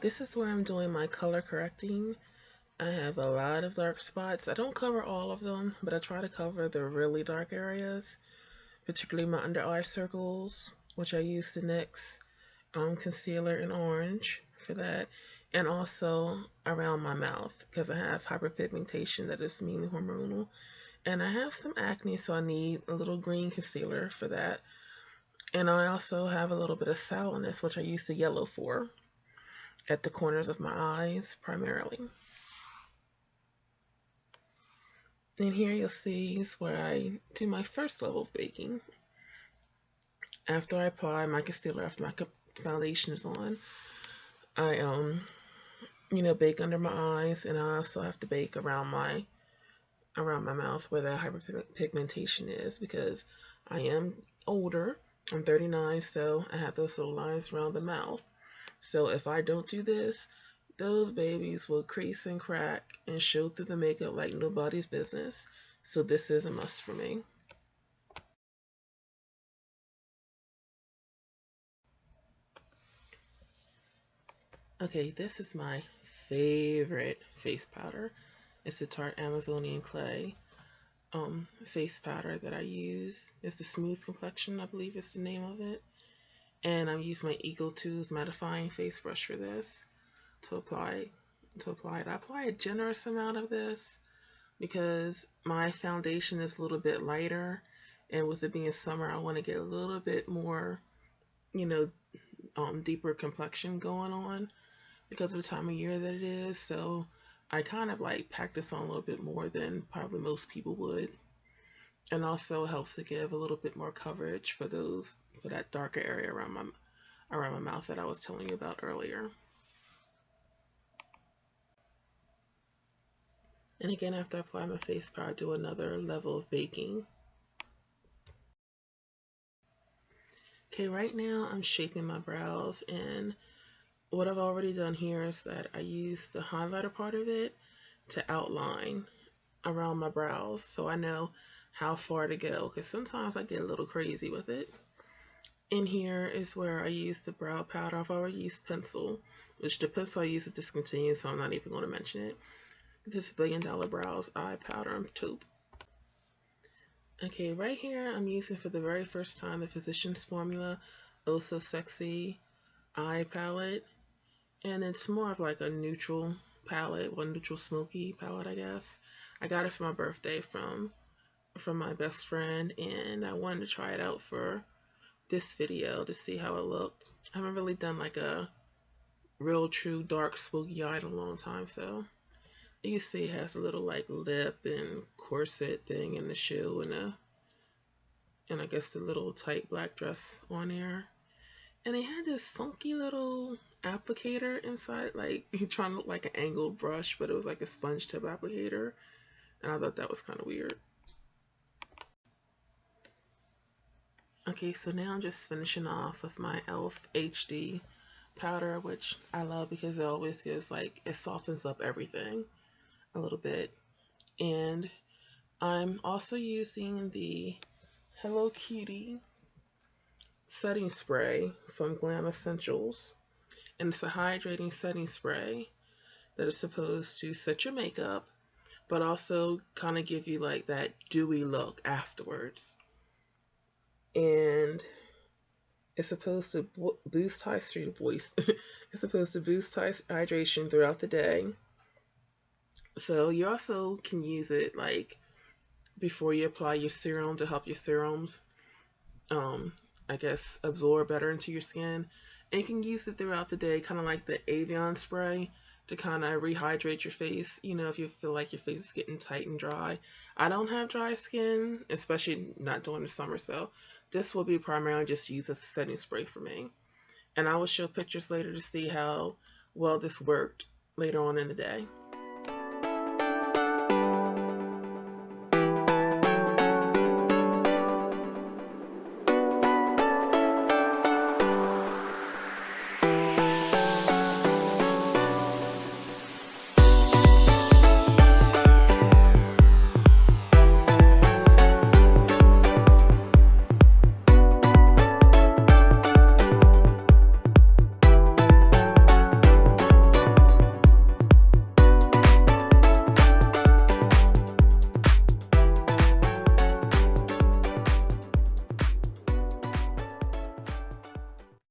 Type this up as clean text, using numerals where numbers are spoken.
This is where I'm doing my color correcting. I have a lot of dark spots. I don't cover all of them, but I try to cover the really dark areas, particularly my under eye circles, which I use the NYX concealer in orange for that, and also around my mouth because I have hyperpigmentation that is mainly hormonal, and I have some acne, so I need a little green concealer for that. And I also have a little bit of sallowness, which I use the yellow for at the corners of my eyes primarily. And here you'll see is where I do my first level of baking. After I apply my concealer, after my foundation is on, I bake under my eyes, and I also have to bake around my mouth where that hyperpigmentation is, because I am older. I'm 39, so I have those little lines around the mouth. So if I don't do this, those babies will crease and crack and show through the makeup like nobody's business. So this is a must for me. Okay, this is my favorite face powder. It's the Tarte Amazonian Clay face powder that I use. It's the Smooth Complexion, I believe is the name of it. And I'm using my Eagle 2's mattifying face brush for this to apply it. I apply a generous amount of this because my foundation is a little bit lighter, and with it being summer, I want to get a little bit more, deeper complexion going on because of the time of year that it is. So I kind of like pack this on a little bit more than probably most people would, and also helps to give a little bit more coverage for that darker area around my mouth that I was telling you about earlier. And again, after I apply my face powder, I do another level of baking. Okay, right now I'm shaping my brows, and what I've already done here is that I use the highlighter part of it to outline around my brows so I know how far to go, because sometimes I get a little crazy with it. In here is where I use the brow powder. I've already used pencil, which the pencil I use is discontinued, so I'm not even going to mention it. This is $1 Billion Brows Eye Powder in Taupe. Okay, right here I'm using for the very first time the Physicians Formula Oh So Sexy Eye Palette. And it's more of like a neutral palette, one neutral smoky palette, I guess. I got it for my birthday from my best friend, and I wanted to try it out for this video to see how it looked. I haven't really done like a real true dark smoky eye in a long time, so you see it has a little like lip and corset thing in the shoe, and I guess the little tight black dress on there. And they had this funky little applicator inside, like trying to look like an angled brush, but it was like a sponge tip applicator, and I thought that was kind of weird. Okay, so now I'm just finishing off with my e.l.f. HD powder, which I love because it always gives it softens up everything a little bit. And I'm also using the Hello Cutie setting spray from Glam Essentials, and it's a hydrating setting spray that is supposed to set your makeup but also kind of give you like that dewy look afterwards. And it's supposed to boost it's supposed to boost hydration throughout the day. So you also can use it like before you apply your serum to help your serums I guess absorb better into your skin. And you can use it throughout the day, kind of like the Avon spray, to kind of rehydrate your face, if you feel like your face is getting tight and dry. I don't have dry skin, especially not during the summer, so this will be primarily just used as a setting spray for me. And I will show pictures later to see how well this worked later on in the day.